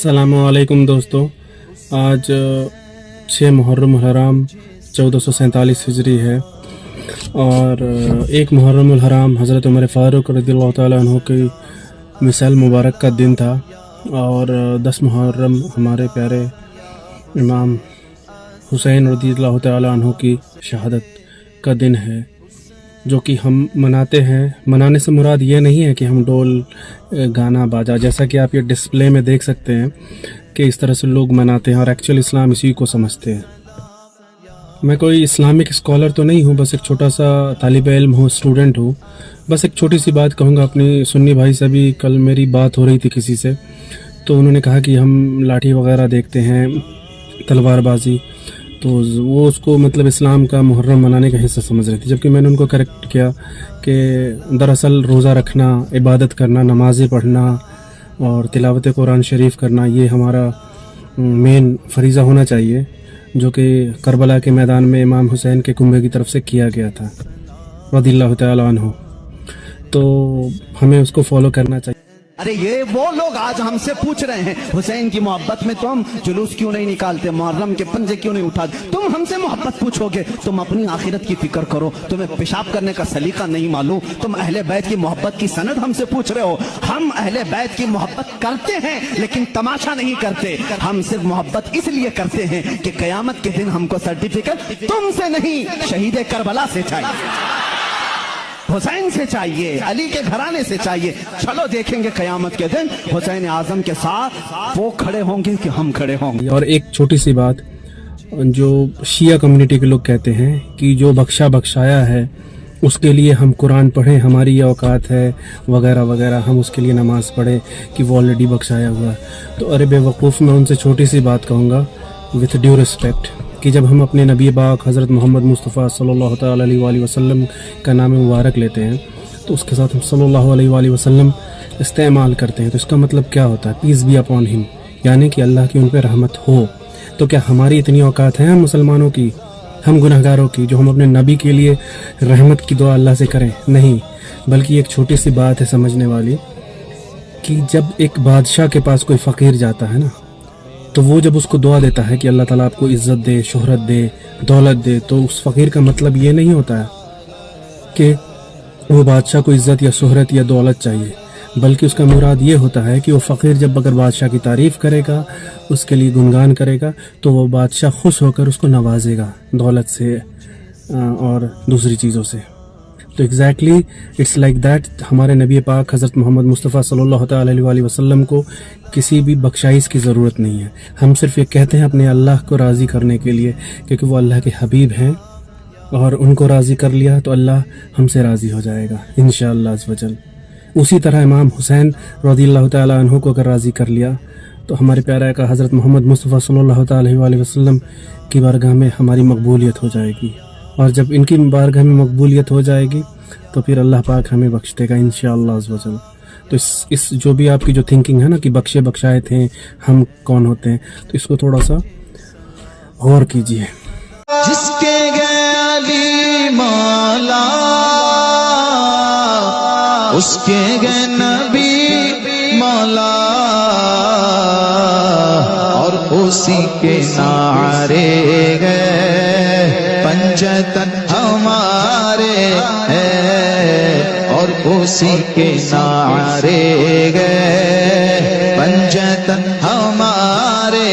अस्सलामुअलैकुम दोस्तों। आज 6 मुहर्रम हराम 1447 हिजरी है और 1 मुहर्रम हराम हज़रत उमर फ़ारूक रज़ियल्लाहु ताला अन्हु की मिसाल मुबारक का दिन था और 10 मुहर्रम हमारे प्यारे इमाम हुसैन रज़ियल्लाहु ताला अन्हु की शहादत का दिन है, जो कि हम मनाते हैं। मनाने से मुराद ये नहीं है कि हम डोल गाना बाजा, जैसा कि आप ये डिस्प्ले में देख सकते हैं कि इस तरह से लोग मनाते हैं और एक्चुअल इस्लाम इसी को समझते हैं। मैं कोई इस्लामिक स्कॉलर तो नहीं हूँ, बस एक छोटा सा तालिब इल्म हूँ, स्टूडेंट हूँ। बस एक छोटी सी बात कहूँगा अपनी सुन्नी भाई से। भी कल मेरी बात हो रही थी किसी से, तो उन्होंने कहा कि हम लाठी वगैरह देखते हैं, तलवारबाजी, तो वो उसको मतलब इस्लाम का मुहर्रम मनाने का हिस्सा समझ रही थी। जबकि मैंने उनको करेक्ट किया कि दरअसल रोज़ा रखना, इबादत करना, नमाज़ें पढ़ना और तिलावत कुरान शरीफ करना, ये हमारा मेन फरीज़ा होना चाहिए, जो कि करबला के मैदान में इमाम हुसैन के कुंबे की तरफ से किया गया था रज़ियल्लाहु ताला अन्हु। तो हमें उसको फॉलो करना चाहिए। अरे ये वो लोग आज हमसे पूछ रहे हैं हुसैन की मोहब्बत में तुम जुलूस क्यों नहीं निकालते, मुहर्रम के पंजे क्यों नहीं उठाते। तुम हमसे मोहब्बत पूछोगे, तुम अपनी आखिरत की फिक्र करो। तुम्हें पेशाब करने का सलीका नहीं मालूम, तुम अहले बैत की मोहब्बत की सनद हमसे पूछ रहे हो। हम अहले बैत की मोहब्बत करते हैं लेकिन तमाशा नहीं करते। हम सिर्फ मोहब्बत इसलिए करते हैं कि कयामत के दिन हमको सर्टिफिकेट तुमसे नहीं, शहीद करबला से चाहिए, हुसैन से चाहिए, अली के घराने से चाहिए। चलो देखेंगे कयामत के दिन हुसैन आजम के साथ वो खड़े होंगे कि हम खड़े होंगे। और एक छोटी सी बात, जो शिया कम्युनिटी के लोग कहते हैं कि जो बख्शा बख्शाया है उसके लिए हम कुरान पढ़ें, हमारी ये औकात है वगैरह वगैरह, हम उसके लिए नमाज पढ़ें कि वो ऑलरेडी बख्शाया हुआ है। तो अरे बेवकूफ़, मैं उनसे छोटी सी बात कहूँगा विथ ड्यू रिस्पेक्ट कि जब हम अपने नबी पाक हज़रत मोहम्मद मुस्तफ़ा सल्लल्लाहु ताला अलैहि वसल्लम का नाम मुबारक लेते हैं तो उसके साथ हम सल्लल्लाहु अलैहि वसल्लम इस्तेमाल करते हैं, तो इसका मतलब क्या होता है? पीस बी अपॉन हिम, यानी कि अल्लाह की उन पर रहमत हो। तो क्या हमारी इतनी औकात है हम मुसलमानों की, हम गुनहगारों की, जो हम अपने नबी के लिए रहमत की दुआ अल्लाह से करें? नहीं, बल्कि एक छोटी सी बात है समझने वाली कि जब एक बादशाह के पास कोई फ़कीर जाता है ना, तो वो जब उसको दुआ देता है कि अल्लाह ताला आपको इज़्ज़त दे, शोहरत दे, दौलत दे, तो उस फ़कीर का मतलब ये नहीं होता है कि वो बादशाह को इज़्ज़त या शोहरत या दौलत चाहिए, बल्कि उसका मुराद ये होता है कि वो फ़कीर जब अगर बादशाह की तारीफ़ करेगा, उसके लिए गुणगान करेगा, तो वो बादशाह खुश होकर उसको नवाजेगा दौलत से और दूसरी चीज़ों से। तो एग्जैक्टली इट्स लाइक दैट। हमारे नबी पाक हज़रत मोहम्मद मुस्तफ़ा सल्लल्लाहु अलैहि वसल्लम को किसी भी बख्शाइश की ज़रूरत नहीं है। हम सिर्फ ये कहते हैं अपने अल्लाह को राज़ी करने के लिए, क्योंकि वो अल्लाह के हबीब हैं और उनको राज़ी कर लिया तो अल्लाह हमसे राज़ी हो जाएगा इंशाअल्लाह अज़्ज़ वजल। उसी तरह इमाम हुसैन रज़ियल्लाहु ताला अन्हु को अगर राज़ी कर लिया तो हमारे प्यारे का हज़रत मोहम्मद मुस्तफ़ा सल्लल्लाहु अलैहि वसल्लम की बारगाह में हमारी मकबूलियत हो जाएगी, और जब इनकी बारगाह में मकबूलियत हो जाएगी तो फिर अल्लाह पाक हमें बख्श देगा इंशाअल्लाह अज़्ज़ वजल। तो इस जो भी आपकी जो थिंकिंग है ना कि बख्शे बख्शाए थे हम कौन होते हैं, तो इसको थोड़ा सा गौर कीजिए। जिसके गली मौला उसके गए नबी मौला, और उसी के नारे गए पंजतन हमारे हैं, और उसी के नारे गए पंजतन हमारे